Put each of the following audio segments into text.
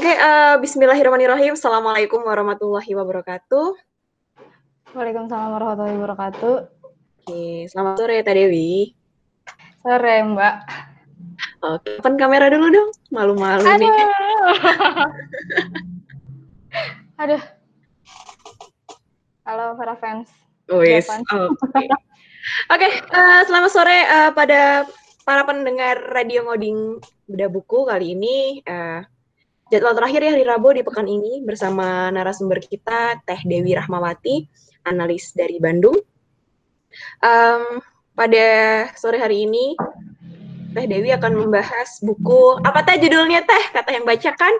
Oke, bismillahirrahmanirrahim. Assalamualaikum warahmatullahi wabarakatuh. Waalaikumsalam warahmatullahi wabarakatuh. Oke, selamat sore Teh Dewi. Sore, Mbak. Oke, open kamera dulu dong. Malu-malu nih. Aduh. Halo para fans. Wis, Oke, selamat sore pada para pendengar Radio Ngoding Bedah Buku. Kali ini jadwal terakhir ya hari Rabu di pekan ini bersama narasumber kita Teh Dewi Rahmawati, analis dari Bandung. Pada sore hari ini Teh Dewi akan membahas buku apa Teh judulnya Teh? Kata yang baca kan?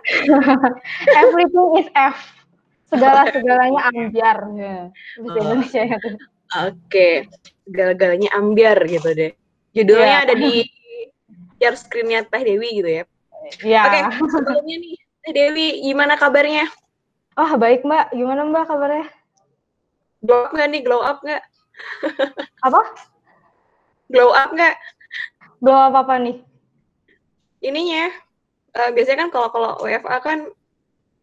Everything is F. Segala-segalanya ambiar. Bahasa Indonesia itu. Oke, segala-galanya ambiar gitu deh. Judulnya ada di share screen-nya Teh Dewi gitu ya. Iya. Oke, sebelumnya nih Teh Dewi, gimana kabarnya? Oh, baik Mbak. Gimana Mbak kabarnya? Glow up nggak nih? Glow up nggak? Apa? Glow up nggak? Glow up apa nih? Ininya, biasanya kan kalau WFA kan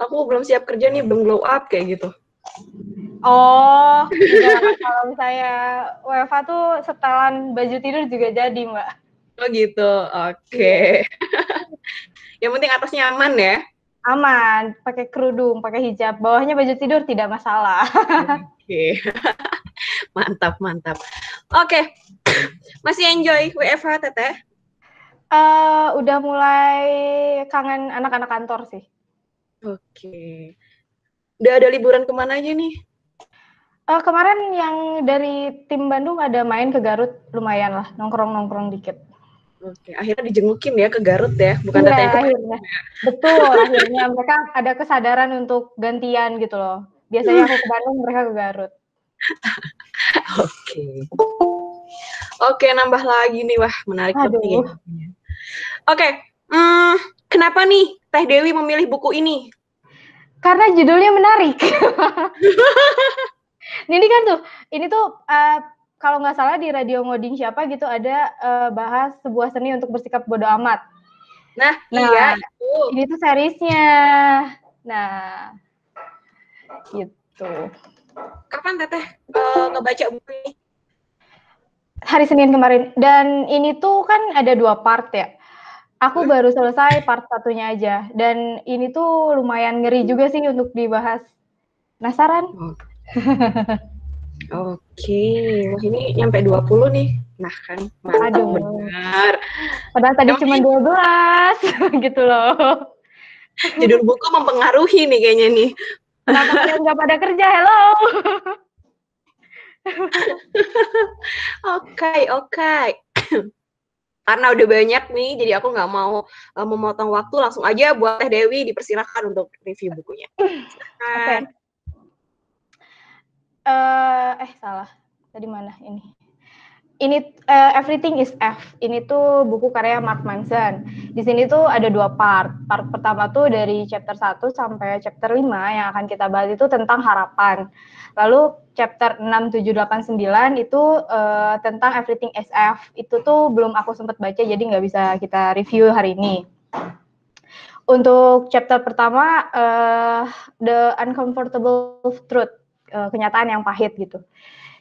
aku belum siap kerja nih, belum glow up kayak gitu. Oh, enggak. Kalau misalnya WFA tuh setelan baju tidur juga jadi, Mbak. Oh gitu, oke. Yang penting atasnya aman ya? Aman, pakai kerudung, pakai hijab. Bawahnya baju tidur tidak masalah. Oke. Mantap, mantap. Oke. Masih enjoy WFH, Teteh? Udah mulai kangen anak-anak kantor sih. Oke. Udah ada liburan kemana aja nih? Kemarin yang dari tim Bandung ada main ke Garut, lumayan lah, nongkrong-nongkrong dikit. Oke, akhirnya dijengukin ya ke Garut ya, bukan Iya, Teteh yang akhirnya. Betul, akhirnya mereka ada kesadaran untuk gantian gitu loh. Biasanya aku ke Bandung, mereka ke Garut. Oke. Oke, nambah lagi nih, wah menarik banget nih. Oke, kenapa nih Teh Dewi memilih buku ini? Karena judulnya menarik. Ini tuh kalau nggak salah di Radio Ngoding siapa gitu ada bahas sebuah seni untuk bersikap bodo amat. Nah iya itu. Ini tuh seriesnya. Nah, gitu. Kapan Teteh ngebaca buku ini? Hari Senin kemarin. Dan ini tuh kan ada 2 part ya. Aku baru selesai part 1-nya aja. Dan ini tuh lumayan ngeri juga sih untuk dibahas. Penasaran? Oke, wah ini nyampe 20 nih. Nah kan, mantap benar. Padahal tadi cuma 12 gitu loh. Judul buku mempengaruhi nih kayaknya nih. Kenapa kalian nggak pada kerja? Hello. Oke. Karena udah banyak nih, jadi aku nggak mau memotong waktu, langsung aja buat Teh Dewi dipersilakan untuk review bukunya. Oke. Salah. Tadi mana ini? Ini Everything is F. Ini tuh buku karya Mark Manson. Di sini tuh ada 2 part. Part pertama tuh dari chapter 1 sampai chapter 5 yang akan kita bahas itu tentang harapan. Lalu chapter 6, 7, 8, 9 itu tentang Everything is F. Itu tuh belum aku sempat baca jadi nggak bisa kita review hari ini. Untuk chapter pertama The Uncomfortable Truth, kenyataan yang pahit gitu.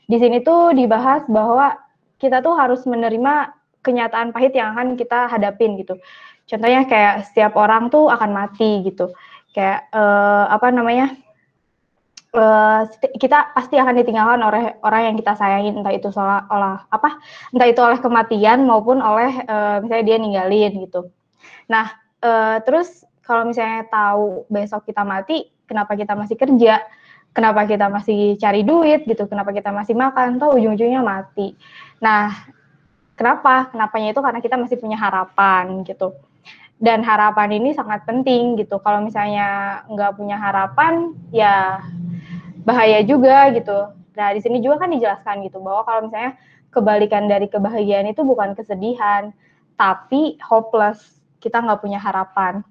Di sini tuh dibahas bahwa kita tuh harus menerima kenyataan pahit yang akan kita hadapin gitu. Contohnya kayak setiap orang tuh akan mati gitu. Kayak kita pasti akan ditinggalkan oleh orang yang kita sayangi, entah itu oleh kematian maupun oleh misalnya dia ninggalin gitu. Nah, terus kalau misalnya tahu besok kita mati, kenapa kita masih kerja? Kenapa kita masih cari duit gitu, kenapa kita masih makan, toh ujung-ujungnya mati. Nah, kenapa? Kenapanya itu karena kita masih punya harapan gitu. Dan harapan ini sangat penting gitu. Kalau misalnya nggak punya harapan, ya bahaya juga gitu. Nah, di sini juga kan dijelaskan gitu, bahwa kalau misalnya kebalikan dari kebahagiaan itu bukan kesedihan, tapi hopeless, kita nggak punya harapan.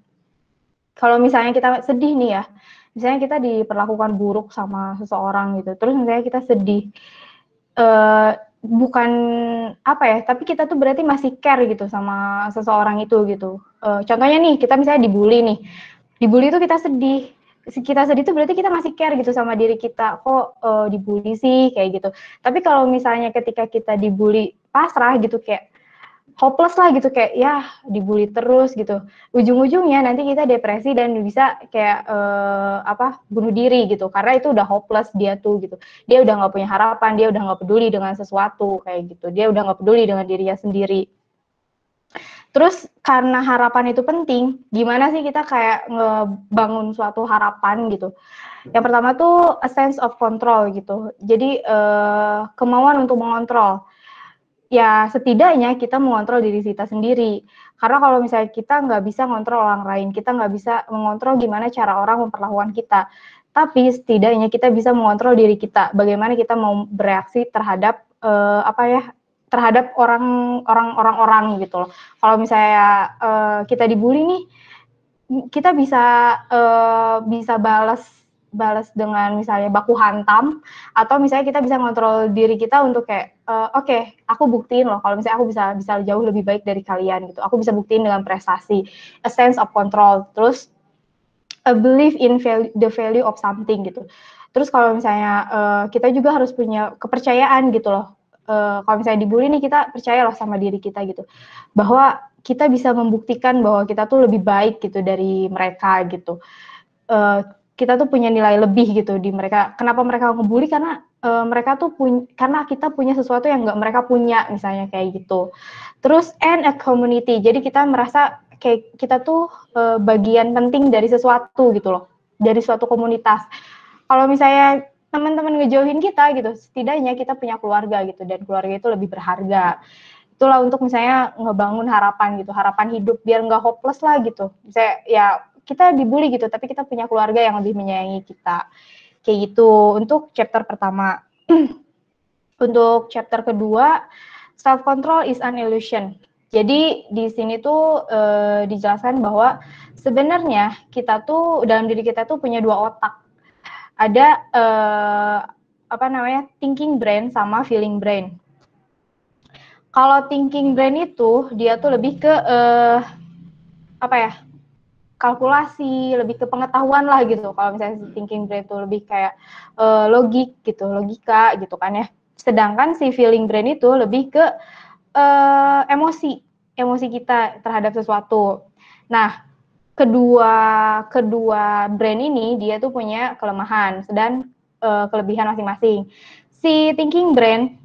Kalau misalnya kita sedih nih ya, misalnya kita diperlakukan buruk sama seseorang gitu, terus misalnya kita sedih, bukan tapi kita tuh berarti masih care gitu sama seseorang itu gitu. Contohnya nih, kita misalnya dibully nih, Dibully itu kita sedih itu berarti kita masih care gitu sama diri kita, kok dibully sih kayak gitu. Tapi kalau misalnya ketika kita dibully pasrah gitu, kayak hopeless lah gitu, kayak ya dibully terus gitu, ujung-ujungnya nanti kita depresi dan bisa kayak bunuh diri gitu, karena itu udah hopeless dia tuh gitu, dia udah nggak punya harapan, dia udah nggak peduli dengan sesuatu kayak gitu, dia udah nggak peduli dengan dirinya sendiri. Terus karena harapan itu penting, gimana sih kita kayak ngebangun suatu harapan gitu. Yang pertama tuh a sense of control gitu. Jadi kemauan untuk mengontrol. Ya setidaknya kita mengontrol diri kita sendiri. Karena kalau misalnya kita nggak bisa ngontrol orang lain, kita nggak bisa mengontrol gimana cara orang memperlakukan kita. Tapi setidaknya kita bisa mengontrol diri kita. Bagaimana kita mau bereaksi terhadap terhadap orang-orang gitu loh. Kalau misalnya kita dibully nih, kita bisa balas dengan misalnya baku hantam, atau misalnya kita bisa ngontrol diri kita untuk kayak oke, aku buktiin loh kalau misalnya aku bisa jauh lebih baik dari kalian gitu. Aku bisa buktiin dengan prestasi, a sense of control. Terus a belief in the value of something gitu. Terus kalau misalnya kita juga harus punya kepercayaan gitu loh. Kalau misalnya dibully nih, kita percaya loh sama diri kita gitu, bahwa kita bisa membuktikan bahwa kita tuh lebih baik gitu dari mereka gitu. Kita tuh punya nilai lebih gitu di mereka. Kenapa mereka ngebully? Karena mereka tuh karena kita punya sesuatu yang nggak mereka punya, misalnya kayak gitu. Terus and a community. Jadi kita merasa kayak kita tuh bagian penting dari sesuatu gitu loh, dari suatu komunitas. Kalau misalnya teman-teman ngejauhin kita gitu, setidaknya kita punya keluarga gitu, dan keluarga itu lebih berharga. Itulah untuk misalnya ngebangun harapan gitu, harapan hidup biar nggak hopeless lah gitu. Misalnya ya kita dibully gitu, tapi kita punya keluarga yang lebih menyayangi kita. Kayak gitu untuk chapter pertama. Untuk chapter kedua, self control is an illusion. Jadi di sini tuh dijelaskan bahwa sebenarnya kita tuh dalam diri kita tuh punya dua otak. Ada thinking brain sama feeling brain. Kalau thinking brain itu dia tuh lebih ke kalkulasi, lebih ke pengetahuan lah gitu. Kalau misalnya si thinking brain itu lebih kayak logik gitu, logika gitu kan ya. Sedangkan si feeling brain itu lebih ke emosi kita terhadap sesuatu. Nah, kedua brain ini dia tuh punya kelemahan dan kelebihan masing-masing. Si thinking brain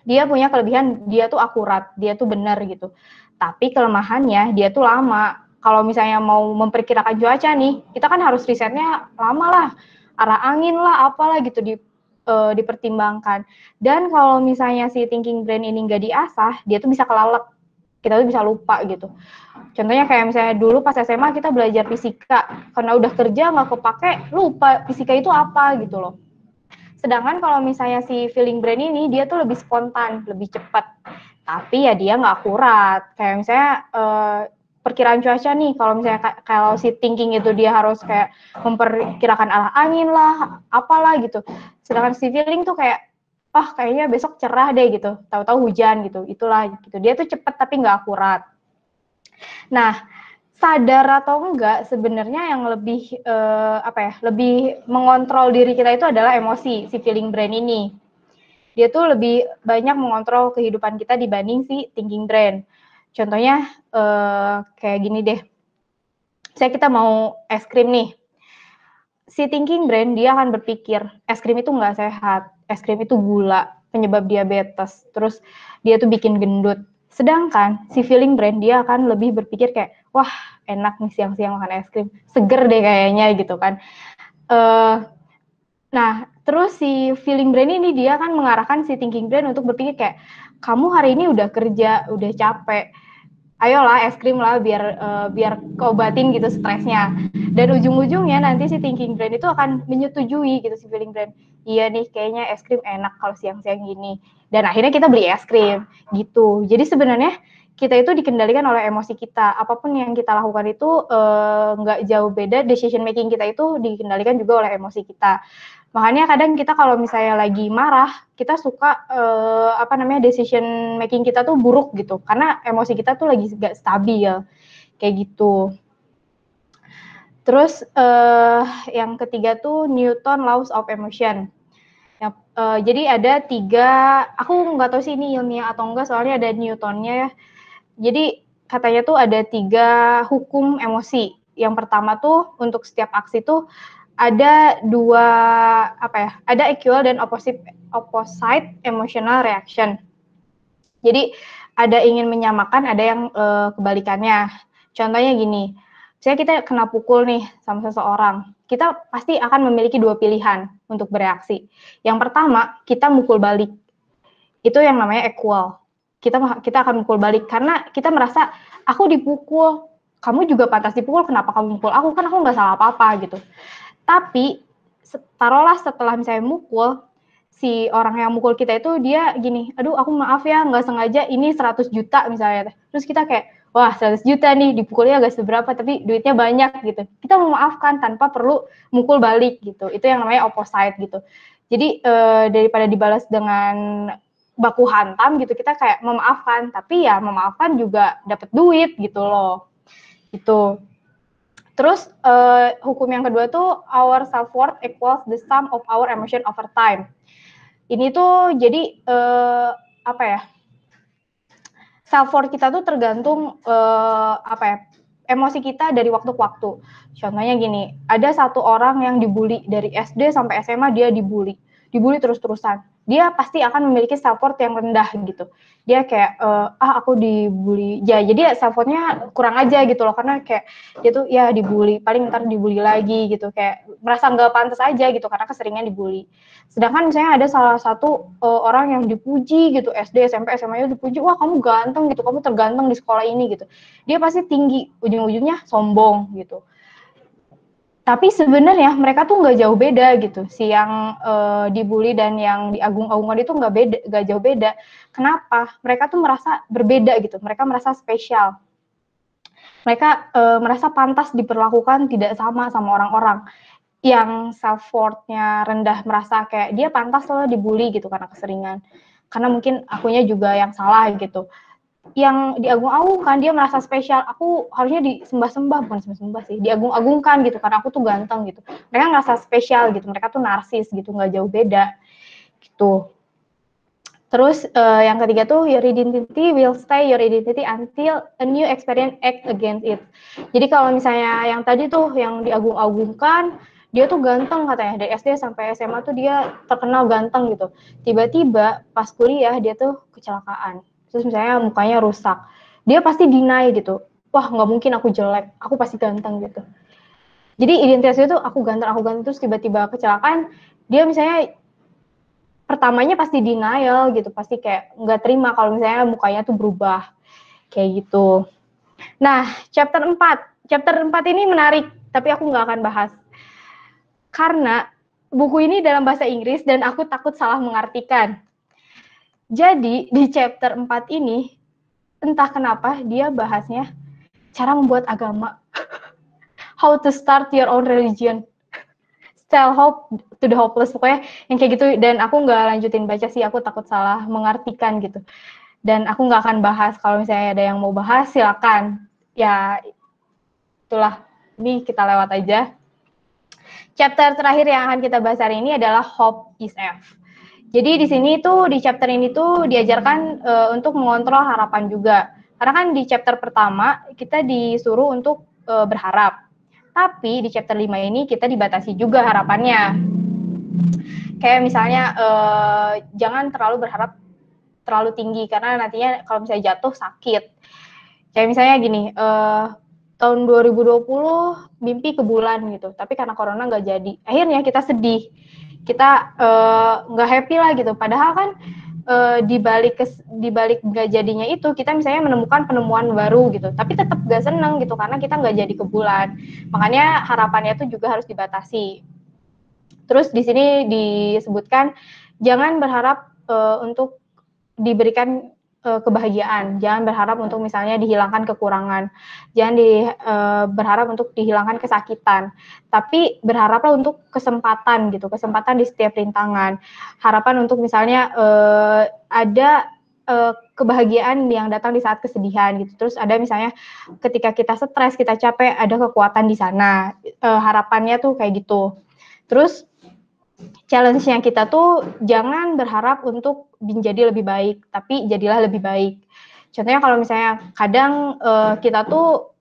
dia punya kelebihan, dia tuh akurat, dia tuh benar gitu. Tapi kelemahannya dia tuh lama. Kalau misalnya mau memperkirakan cuaca nih, kita kan harus risetnya lama lah, arah angin lah, apalah gitu dipertimbangkan. Dan kalau misalnya si thinking brain ini nggak diasah, dia tuh bisa kelalep, kita tuh bisa lupa gitu. Contohnya kayak misalnya dulu pas SMA kita belajar fisika, karena udah kerja nggak kepake, lupa fisika itu apa gitu loh. Sedangkan kalau misalnya si feeling brain ini, dia tuh lebih spontan, lebih cepat. Tapi ya dia nggak akurat. Kayak misalnya perkiraan cuaca nih, kalau si thinking itu dia harus kayak memperkirakan arah angin lah, apalah gitu. Sedangkan si feeling tuh kayak, kayaknya besok cerah deh gitu, tahu-tahu hujan gitu, itulah gitu. Dia tuh cepat tapi nggak akurat. Nah, sadar atau enggak, sebenarnya yang lebih lebih mengontrol diri kita itu adalah emosi, si feeling brain ini. Dia tuh lebih banyak mengontrol kehidupan kita dibanding si thinking brain. Contohnya kayak gini deh. Saya kita mau es krim nih. Si thinking brain dia akan berpikir es krim itu nggak sehat, es krim itu gula, penyebab diabetes, terus dia tuh bikin gendut. Sedangkan si feeling brain dia akan lebih berpikir kayak, wah enak nih siang-siang makan es krim, seger deh kayaknya gitu kan. Nah, terus si feeling brain ini dia akan mengarahkan si thinking brain untuk berpikir kayak, kamu hari ini udah kerja, udah capek, ayolah es krim lah biar keobatin gitu stresnya. Dan ujung-ujungnya nanti si thinking brain itu akan menyetujui gitu si feeling brain. Iya nih kayaknya es krim enak kalau siang-siang gini. Dan akhirnya kita beli es krim gitu. Jadi sebenarnya kita itu dikendalikan oleh emosi kita. Apapun yang kita lakukan itu nggak jauh beda, decision making kita itu dikendalikan juga oleh emosi kita. Makanya kadang kita kalau misalnya lagi marah, kita suka decision making kita tuh buruk gitu, karena emosi kita tuh lagi gak stabil, kayak gitu. Terus yang ketiga tuh Newton Laws of Emotion. Jadi ada 3, aku nggak tahu sih ini ilmiah atau enggak, soalnya ada Newtonnya ya. Jadi katanya tuh ada 3 hukum emosi. Yang pertama tuh untuk setiap aksi tuh ada 2 ada equal dan opposite emotional reaction. Jadi ada ingin menyamakan, ada yang kebalikannya. Contohnya gini, misalnya kita kena pukul nih sama seseorang, kita pasti akan memiliki 2 pilihan untuk bereaksi. Yang pertama, kita mukul balik. Itu yang namanya equal. Kita akan mukul balik karena kita merasa aku dipukul, kamu juga pantas dipukul, kenapa kamu mukul aku, kan aku nggak salah apa-apa gitu. Tapi taruhlah setelah misalnya mukul, si orang yang mukul kita itu dia gini, aduh aku maaf ya nggak sengaja, ini 100 juta misalnya. Terus kita kayak, wah 100 juta nih, dipukulnya gak seberapa tapi duitnya banyak gitu. Kita memaafkan tanpa perlu mukul balik gitu. Itu yang namanya opposite gitu. Jadi daripada dibalas dengan baku hantam gitu, kita kayak memaafkan, tapi ya memaafkan juga dapat duit gitu loh. Gitu. Terus hukum yang kedua tuh our self worth equals the sum of our emotion over time. Ini tuh jadi self worth kita tuh tergantung emosi kita dari waktu ke waktu. Contohnya gini, ada satu orang yang dibully dari SD sampai SMA, dia dibully terus-terusan. Dia pasti akan memiliki self worth yang rendah gitu. Dia kayak aku dibully. Ya, jadi self worth-nya kurang aja gitu loh, karena kayak dia tuh ya dibully, paling ntar dibully lagi gitu, kayak merasa nggak pantas aja gitu karena keseringan dibully. Sedangkan misalnya ada salah satu orang yang dipuji gitu, SD, SMP, SMA-nya dipuji, wah kamu ganteng gitu, kamu terganteng di sekolah ini gitu. Dia pasti tinggi, ujung-ujungnya sombong gitu. Tapi sebenarnya mereka tuh nggak jauh beda gitu. Si yang dibully dan yang diagung-agungkan itu nggak jauh beda. Kenapa? Mereka tuh merasa berbeda gitu. Mereka merasa spesial. Mereka merasa pantas diperlakukan tidak sama orang-orang. Yang self worth-nya rendah merasa kayak dia pantas loh dibully gitu karena keseringan. Karena mungkin akunya juga yang salah gitu. Yang diagung-agungkan dia merasa spesial, aku harusnya disembah-sembah, bukan sembah-sembah sih, diagung-agungkan gitu karena aku tuh ganteng gitu. Mereka ngerasa spesial gitu, mereka tuh narsis gitu, nggak jauh beda gitu. Terus yang ketiga tuh your identity will stay your identity until a new experience act against it. Jadi kalau misalnya yang tadi tuh yang diagung-agungkan, dia tuh ganteng katanya, dari SD sampai SMA tuh dia terkenal ganteng gitu. Tiba-tiba pas kuliah dia tuh kecelakaan. Terus misalnya mukanya rusak, dia pasti deny gitu, wah nggak mungkin aku jelek, aku pasti ganteng gitu. Jadi identitasnya tuh aku ganteng, terus tiba-tiba kecelakaan, dia misalnya pertamanya pasti denial gitu, pasti kayak nggak terima kalau misalnya mukanya tuh berubah, kayak gitu. Nah, chapter 4 ini menarik, tapi aku nggak akan bahas. Karena buku ini dalam bahasa Inggris dan aku takut salah mengartikan. Jadi di chapter 4 ini, entah kenapa dia bahasnya cara membuat agama. How to start your own religion. Sell hope to the hopeless. Pokoknya yang kayak gitu. Dan aku nggak lanjutin baca sih, aku takut salah mengartikan gitu. Dan aku nggak akan bahas. Kalau misalnya ada yang mau bahas, silakan. Ya, itulah. Ini kita lewat aja. Chapter terakhir yang akan kita bahas hari ini adalah Hope is F. Jadi di sini tuh, di chapter ini tuh diajarkan untuk mengontrol harapan juga. Karena kan di chapter pertama kita disuruh untuk berharap. Tapi di chapter 5 ini kita dibatasi juga harapannya. Kayak misalnya jangan terlalu berharap terlalu tinggi karena nantinya kalau misalnya jatuh sakit. Kayak misalnya gini, tahun 2020 mimpi ke bulan gitu, tapi karena corona nggak jadi. Akhirnya kita sedih, kita nggak happy lah gitu. Padahal kan di balik nggak jadinya itu kita misalnya menemukan penemuan baru gitu, tapi tetap nggak seneng gitu karena kita nggak jadi ke bulan. Makanya harapannya itu juga harus dibatasi. Terus di sini disebutkan jangan berharap untuk diberikan kebahagiaan, jangan berharap untuk misalnya dihilangkan kekurangan, jangan berharap untuk dihilangkan kesakitan, tapi berharaplah untuk kesempatan gitu, kesempatan di setiap rintangan, harapan untuk misalnya ada kebahagiaan yang datang di saat kesedihan gitu. Terus ada misalnya ketika kita stres, kita capek, ada kekuatan di sana. Harapannya tuh kayak gitu. Terus challenge-nya kita tuh jangan berharap untuk menjadi lebih baik, tapi jadilah lebih baik. Contohnya kalau misalnya kadang kita tuh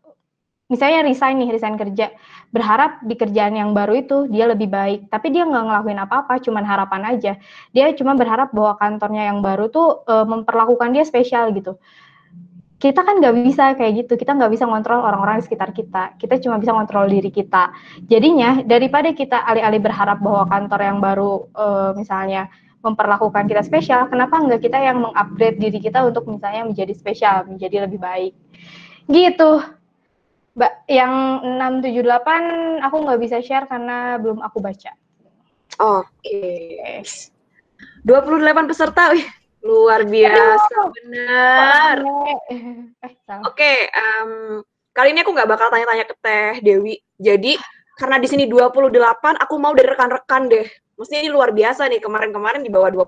misalnya resign kerja, berharap di kerjaan yang baru itu dia lebih baik, tapi dia nggak ngelakuin apa-apa, cuman harapan aja. Dia cuma berharap bahwa kantornya yang baru tuh memperlakukan dia spesial gitu. Kita kan nggak bisa kayak gitu, kita nggak bisa ngontrol orang-orang di sekitar kita cuma bisa ngontrol diri kita. Jadinya daripada kita alih-alih berharap bahwa kantor yang baru misalnya memperlakukan kita spesial, kenapa nggak kita yang mengupgrade diri kita untuk misalnya menjadi spesial, menjadi lebih baik. Gitu. Mbak, yang 678 aku nggak bisa share karena belum aku baca. Oke. 28 peserta, wih, luar biasa, benar. Oke, kali ini aku nggak bakal tanya-tanya ke Teh Dewi. Jadi, karena di sini 28, aku mau dari rekan-rekan deh. Maksudnya ini luar biasa nih, kemarin-kemarin di bawah 20,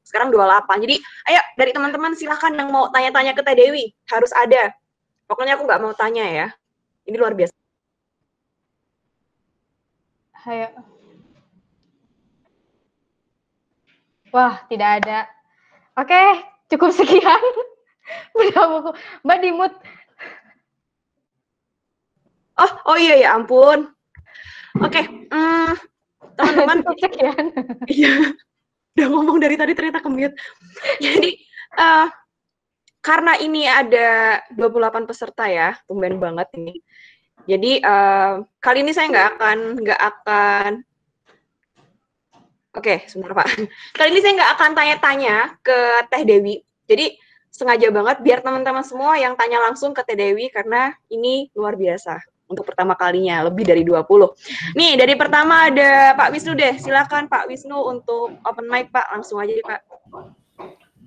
sekarang 28. Jadi, ayo dari teman-teman silahkan yang mau tanya-tanya ke Teh Dewi, harus ada. Pokoknya aku nggak mau tanya ya. Ini luar biasa. Ayo. Wah, tidak ada. Oke, cukup sekian. Udah buku. Mbak di mute. Oh iya ya ampun. Oke, teman-teman. Cukup sekian. Iya, udah ngomong dari tadi ternyata ke-mute. Jadi, karena ini ada 28 peserta ya, tumben banget ini. Jadi kali ini saya nggak akan Oke, sebentar Pak. Kali ini saya nggak akan tanya-tanya ke Teh Dewi. Jadi sengaja banget biar teman-teman semua yang tanya langsung ke Teh Dewi karena ini luar biasa untuk pertama kalinya, lebih dari 20. Nih, dari pertama ada Pak Wisnu deh. Silakan Pak Wisnu untuk open mic Pak, langsung aja Pak.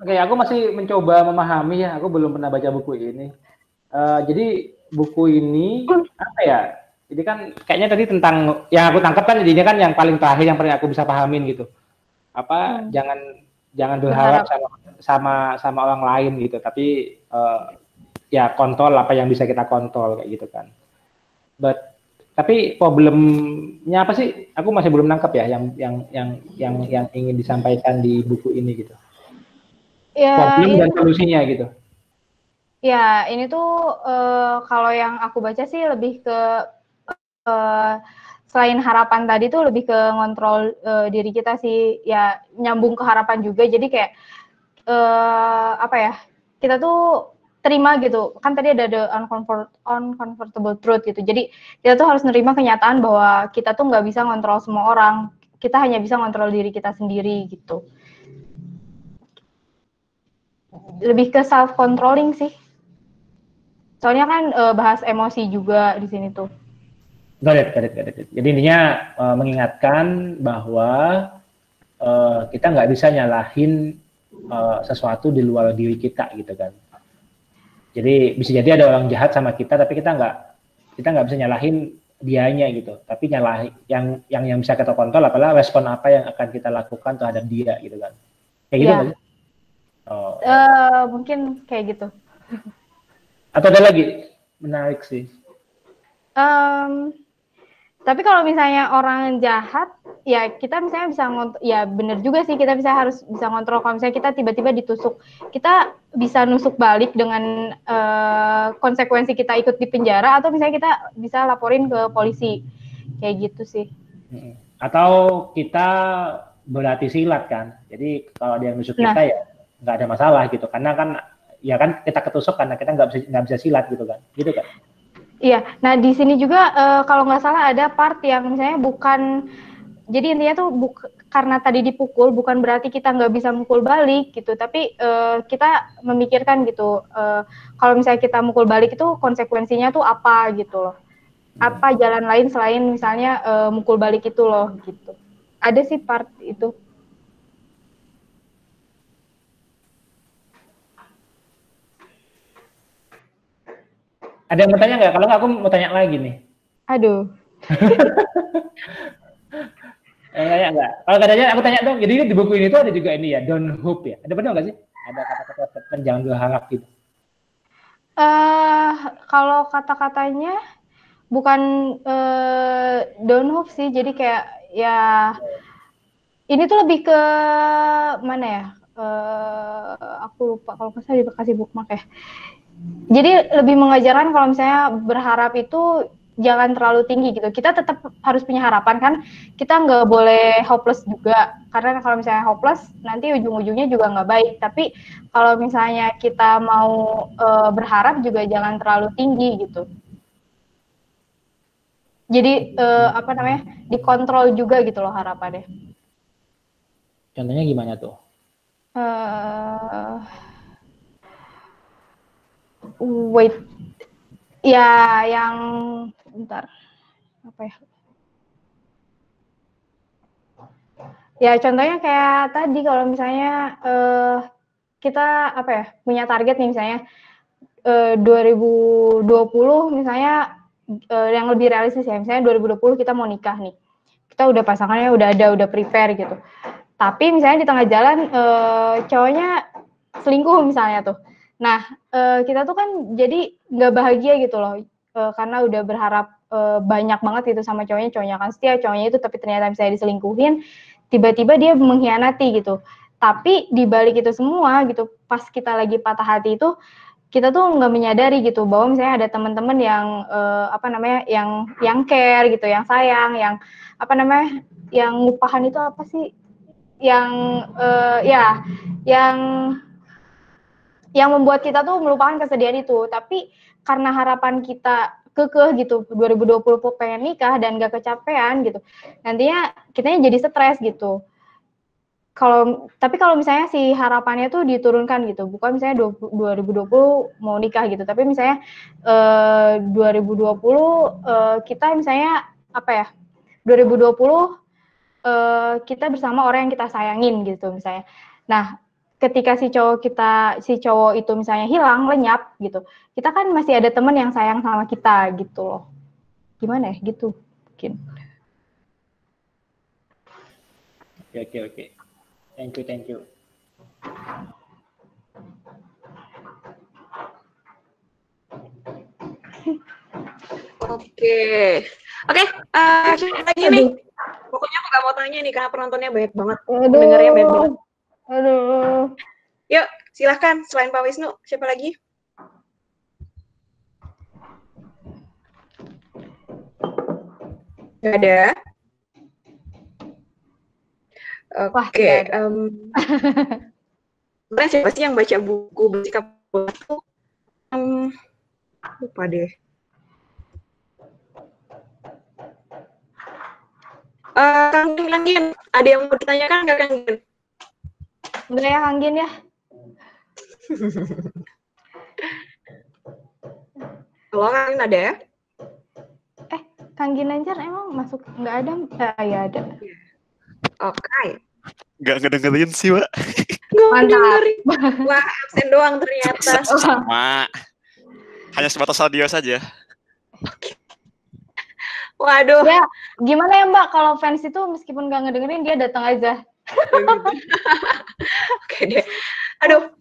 Oke, aku masih mencoba memahami ya, aku belum pernah baca buku ini. Jadi buku ini apa ya? Jadi kan kayaknya tadi tentang yang aku tangkap kan jadinya kan yang paling terakhir yang paling aku bisa pahamin gitu. Apa jangan berharap sama orang lain gitu, tapi ya kontrol apa yang bisa kita kontrol kayak gitu kan. Tapi problemnya apa sih? Aku masih belum nangkap ya yang ingin disampaikan di buku ini gitu. Ya, problem dan solusinya gitu. Ya, ini tuh kalau yang aku baca sih lebih ke selain harapan tadi tuh lebih ke ngontrol diri kita sih, ya nyambung ke harapan juga. Jadi kayak apa ya? Kita tuh terima gitu. Kan tadi ada the uncomfortable truth gitu. Jadi kita tuh harus nerima kenyataan bahwa kita tuh nggak bisa ngontrol semua orang. Kita hanya bisa ngontrol diri kita sendiri gitu. Lebih ke self controlling sih. Soalnya kan bahas emosi juga di sini tuh. Got it. Jadi intinya mengingatkan bahwa kita nggak bisa nyalahin sesuatu di luar diri kita gitu kan. Jadi bisa jadi ada orang jahat sama kita, tapi kita nggak bisa nyalahin dianya gitu. Tapi nyalahin yang bisa kita kontrol adalah respon apa yang akan kita lakukan terhadap dia gitu kan. Kayak gitu nggak sih? Mungkin kayak gitu. Atau ada lagi? Menarik sih. Tapi kalau misalnya orang jahat, ya kita misalnya bisa ya bener juga sih, kita harus bisa ngontrol. Kalau misalnya kita tiba-tiba ditusuk, kita bisa nusuk balik dengan konsekuensi kita ikut di penjara, atau misalnya kita bisa laporin ke polisi, kayak gitu sih. Atau kita berlatih silat kan, jadi kalau ada yang nusuk kita ya nggak ada masalah gitu, karena kan ya kan kita ketusuk karena kita nggak bisa silat gitu kan. Iya, nah di sini juga kalau nggak salah ada part yang misalnya bukan, jadi intinya tuh karena tadi dipukul bukan berarti kita nggak bisa mukul balik gitu, tapi kita memikirkan gitu, kalau misalnya kita mukul balik itu konsekuensinya tuh apa gitu loh, apa jalan lain selain misalnya mukul balik itu loh gitu. Ada sih part itu. Ada yang mau tanya nggak? Kalau nggak aku mau tanya lagi nih. Aduh. Tanya nggak? Kalau nggak ada, aku tanya dong. Jadi di buku ini tuh ada juga ini ya, don't hope ya. Ada benar nggak sih? Ada kata-kata kan jangan berharap gitu. Kalau kata-katanya bukan don't hope sih, jadi kayak ya ini tuh lebih ke mana ya? Aku lupa kalau misalnya dikasih bookmark ya. Jadi lebih mengajarkan kalau misalnya berharap itu jangan terlalu tinggi gitu. Kita tetap harus punya harapan kan. Kita nggak boleh hopeless juga. Karena kalau misalnya hopeless, nanti ujung-ujungnya juga nggak baik. Tapi kalau misalnya kita mau berharap juga jangan terlalu tinggi gitu. Jadi apa namanya, dikontrol juga gitu loh harapannya. Contohnya gimana tuh? Wait, ya yang bentar apa ya? Ya contohnya kayak tadi kalau misalnya kita apa ya punya target nih misalnya 2020 misalnya yang lebih realistis ya misalnya 2020 kita mau nikah nih, kita udah pasangannya udah prepare gitu. Tapi misalnya di tengah jalan cowoknya selingkuh misalnya tuh. Nah, kita tuh kan jadi nggak bahagia gitu loh. Karena udah berharap banyak banget gitu sama cowoknya akan setia, cowoknya itu tapi ternyata misalnya diselingkuhin, tiba-tiba dia mengkhianati gitu. Tapi di balik itu semua gitu, pas kita lagi patah hati itu, kita tuh nggak menyadari gitu bahwa misalnya ada teman-teman yang apa namanya, yang care gitu, yang sayang, yang apa namanya, yang ngupahan itu apa sih? Yang ya yang membuat kita tuh melupakan kesedihan itu. Tapi karena harapan kita kekeh gitu 2020 pengen nikah dan gak kecapean gitu, nantinya kitanya jadi stres gitu. Tapi kalau misalnya si harapannya tuh diturunkan gitu, bukan misalnya 2020 mau nikah gitu, tapi misalnya 2020 kita misalnya apa ya, 2020 kita bersama orang yang kita sayangin gitu misalnya. Nah, ketika si cowok itu misalnya hilang, lenyap gitu, kita kan masih ada teman yang sayang sama kita gitu loh. Gimana ya gitu mungkin. Oke. Thank you. Oke, siapa lagi nih? Pokoknya aku gak mau tanya nih karena penontonnya banyak banget, pendengarnya banyak banget. Aduh. Yuk, silahkan. Selain Pak Wisnu, siapa lagi? Gak ada. Oke. Sebenarnya siapa sih yang baca buku bersikap tuh? Lupa deh. Kang Gin, ada yang mau ditanyakan nggak Kang Gin? Enggak ya Kang Gin ya? Halo Kang Gin ada ya? Kang Ginanjar emang masuk nggak ada? Ya ada. Oke. Nggak ngedengerin sih, Wak. Nggak dengerin. Wah, absen doang ternyata. Sama. Hanya sebatas audio saja. Oke. Waduh. Ya, gimana ya Mbak kalau fans itu meskipun nggak ngedengerin dia datang aja. Oke deh. Aduh.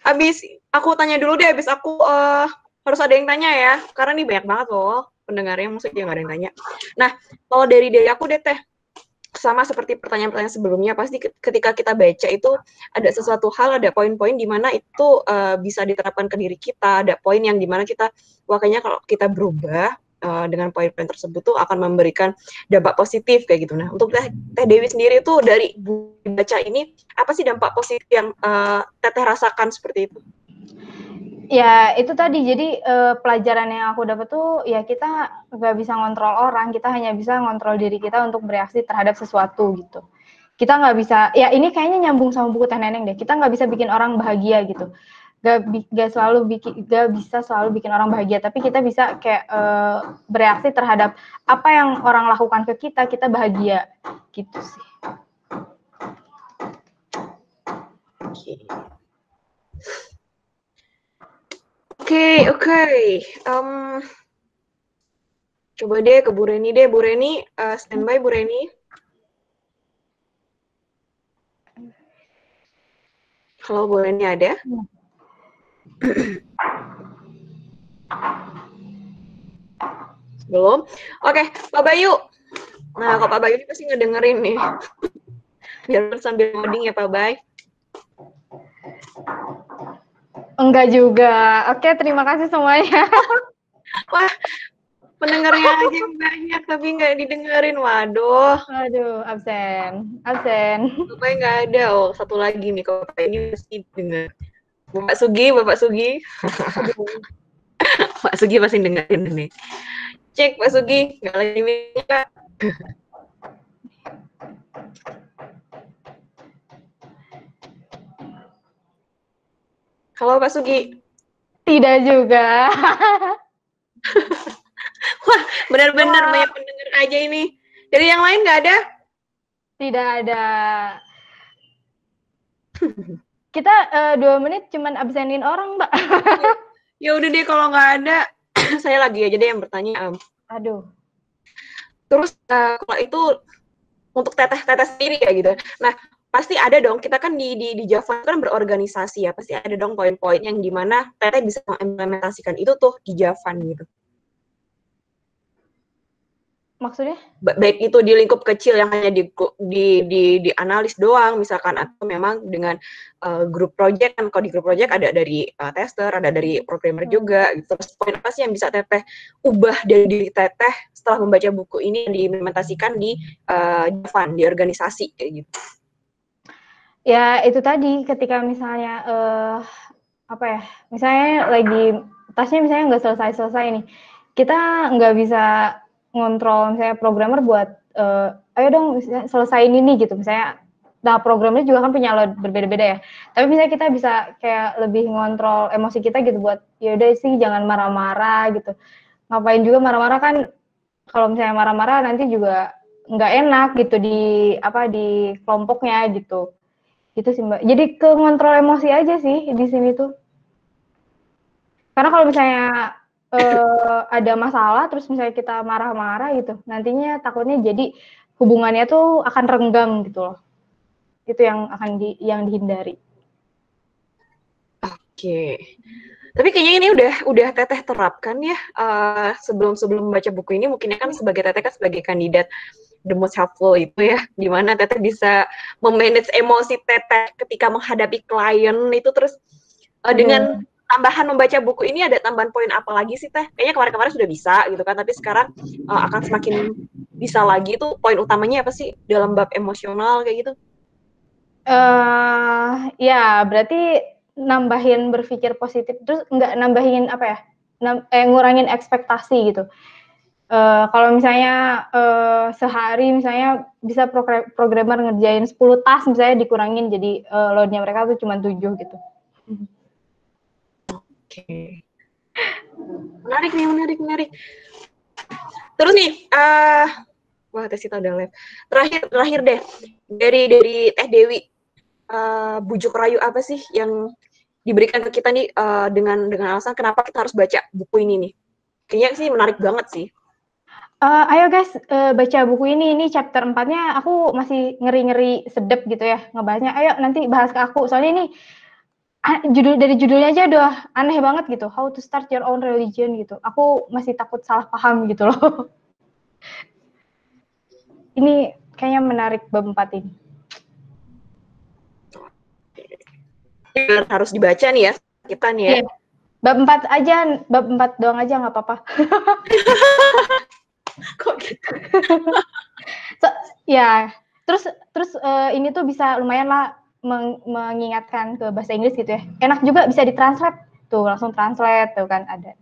Abis aku tanya dulu deh, abis aku harus ada yang tanya ya. Karena ini banyak banget loh pendengarnya, maksudnya nggak ada yang tanya. Nah, kalau dari aku deh Teh, sama seperti pertanyaan-pertanyaan sebelumnya, pasti ketika kita baca itu ada sesuatu hal, ada poin-poin di mana itu bisa diterapkan ke diri kita, ada poin yang di mana kita, kayaknya kalau kita berubah dengan poin-poin tersebut tuh akan memberikan dampak positif kayak gitu. Nah, untuk Teh Dewi sendiri tuh dari baca ini, apa sih dampak positif yang Teteh rasakan seperti itu? Ya itu tadi, jadi pelajaran yang aku dapat tuh ya kita nggak bisa ngontrol orang, kita hanya bisa ngontrol diri kita untuk bereaksi terhadap sesuatu gitu. Kita nggak bisa, ya ini kayaknya nyambung sama buku Teh Neneng deh, kita nggak bisa bikin orang bahagia gitu. Gak bisa selalu bikin orang bahagia, tapi kita bisa kayak bereaksi terhadap apa yang orang lakukan ke kita, kita bahagia gitu sih. Oke. Coba deh ke Bu Reni deh. Bu Reni, standby Bu Reni. Halo Bu Reni ada? Belum? Oke, Pak Bayu. Nah, kok Pak Bayu ini pasti ngedengerin nih. Biar sambil ngoding ya Pak Bay. Enggak juga. Oke, terima kasih semuanya. Wah, pendengarnya aja yang banyak tapi nggak didengerin. Waduh. Aduh, absen. Absen. Bapaknya nggak ada. Oh, satu lagi nih. Kalau Bapak ini mesti dengar. Bapak Sugi, Bapak Sugi. Pak Sugi pasti dengerin nih. Cek Pak Sugi, nggak lagi minta. Halo Pak Sugi. Tidak juga. Wah, benar-benar banyak pendengar aja ini. Dari yang lain nggak ada? Tidak ada. Kita 2 menit cuman absenin orang, Mbak. Ya udah deh kalau nggak ada, saya lagi aja deh yang bertanya. Aduh. Terus kalau itu untuk teteh-teteh sendiri ya gitu. Nah, pasti ada dong, kita kan di Java kan berorganisasi ya, pasti ada dong poin-poin yang dimana teteh bisa mengimplementasikan itu tuh di Java gitu. Maksudnya? Baik itu di lingkup kecil yang hanya di analis doang misalkan, atau memang dengan grup project kan. Kalau di grup project ada dari tester, ada dari programmer juga gitu. Terus poin apa sih yang bisa teteh ubah dari diri teteh setelah membaca buku ini dan diimplementasikan di Java, di organisasi kayak gitu? Ya itu tadi, ketika misalnya apa ya, misalnya lagi tasnya misalnya nggak selesai nih, kita nggak bisa ngontrol misalnya programmer buat ayo dong selesaiin ini gitu misalnya. Nah, programmer juga kan punya load berbeda-beda ya, tapi misalnya kita bisa kayak lebih ngontrol emosi kita gitu buat ya udah sih jangan marah-marah gitu. Ngapain juga marah-marah kan, kalau misalnya marah-marah nanti juga nggak enak gitu di kelompoknya gitu. Gitu sih Mbak. Jadi ke ngontrol emosi aja sih di sini tuh. Karena kalau misalnya ada masalah terus misalnya kita marah-marah gitu, nantinya takutnya jadi hubungannya tuh akan renggang gitu loh. Itu yang akan yang dihindari. Oke. Tapi kayaknya ini udah teteh terapkan ya sebelum membaca buku ini. Mungkin kan sebagai teteh kan sebagai kandidat the most helpful itu ya, dimana teteh bisa memanage emosi teteh ketika menghadapi klien itu. Terus dengan tambahan membaca buku ini ada tambahan poin apa lagi sih teh? Kayaknya kemarin-kemarin sudah bisa gitu kan, tapi sekarang akan semakin bisa lagi. Itu poin utamanya apa sih dalam bab emosional kayak gitu? Ya berarti nambahin berpikir positif, terus nggak nambahin apa ya, ngurangin ekspektasi gitu. Kalau misalnya sehari misalnya bisa programmer ngerjain 10 task, misalnya dikurangin jadi loadnya mereka tuh cuma 7 gitu. Oke. Menarik. Terus nih, wah Tesita udah live. Terakhir deh, dari Teh Dewi, bujuk rayu apa sih yang diberikan ke kita nih dengan alasan kenapa kita harus baca buku ini nih? Kayaknya sih menarik banget sih. Ayo guys, baca buku ini chapter 4-nya aku masih ngeri-ngeri sedep gitu ya ngebahasnya. Ayo nanti bahas ke aku, soalnya ini dari judulnya aja udah aneh banget gitu. How to start your own religion gitu. Aku masih takut salah paham gitu loh. Ini kayaknya menarik bab 4 ini. Harus dibaca nih ya, kita nih ya. Yeah. Bab 4 aja, bab 4 doang aja nggak apa-apa. Kok gitu? Ya, terus ini tuh bisa lumayan lah mengingatkan ke bahasa Inggris gitu ya. Enak juga bisa ditranslate. Tuh, langsung translate tuh kan ada.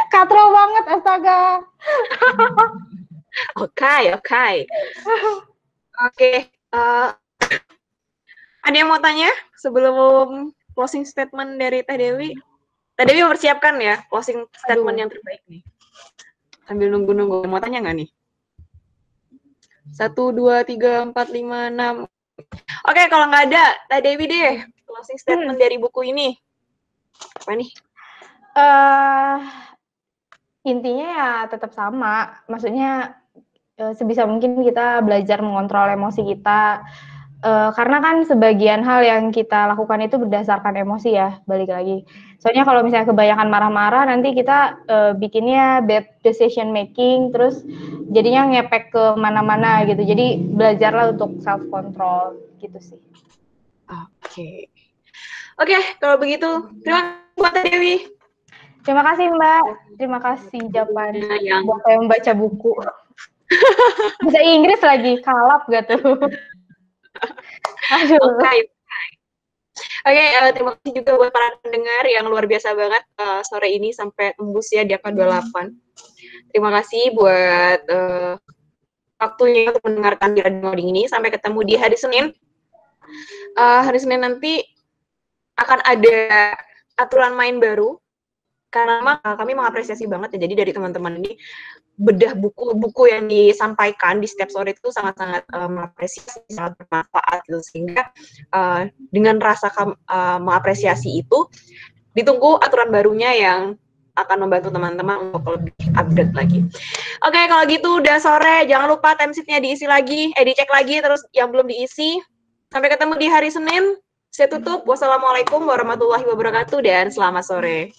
Katro banget, astaga. Oke. Ada yang mau tanya sebelum closing statement dari Teh Dewi? Teh Dewi mempersiapkan ya closing statement yang terbaik nih. Sambil nunggu. Mau tanya nggak nih? 1, 2, 3, 4, 5, 6. Oke, kalau nggak ada, Teh Dewi deh. Closing statement dari buku ini. Apa nih? Intinya ya tetap sama. Maksudnya sebisa mungkin kita belajar mengontrol emosi kita. karena kan sebagian hal yang kita lakukan itu berdasarkan emosi ya, balik lagi. Soalnya kalau misalnya kebanyakan marah-marah, nanti kita bikinnya bad decision making, terus jadinya ngepek ke mana-mana gitu. Jadi belajarlah untuk self control gitu sih. Oke, kalau begitu terima kasih buat Dewi. Terima kasih Mbak, terima kasih Japan buat saya membaca buku. Bisa Inggris lagi, kalap gak tuh? Aduh. Oke, terima kasih juga buat para pendengar yang luar biasa banget sore ini sampai tembus ya di angka 28. Terima kasih buat waktunya untuk mendengarkan di Radio Ngoding ini. Sampai ketemu di hari Senin. Hari Senin nanti akan ada aturan main baru. Karena kami mengapresiasi banget ya. Jadi dari teman-teman ini bedah buku-buku yang disampaikan di setiap sore itu sangat-sangat mengapresiasi, sangat bermanfaat gitu. Sehingga dengan rasa mengapresiasi itu ditunggu aturan barunya yang akan membantu teman-teman untuk lebih update lagi. Oke, kalau gitu udah sore, jangan lupa timesheet-nya diisi lagi, dicek lagi terus yang belum diisi. Sampai ketemu di hari Senin. Saya tutup. Wassalamualaikum warahmatullahi wabarakatuh dan selamat sore.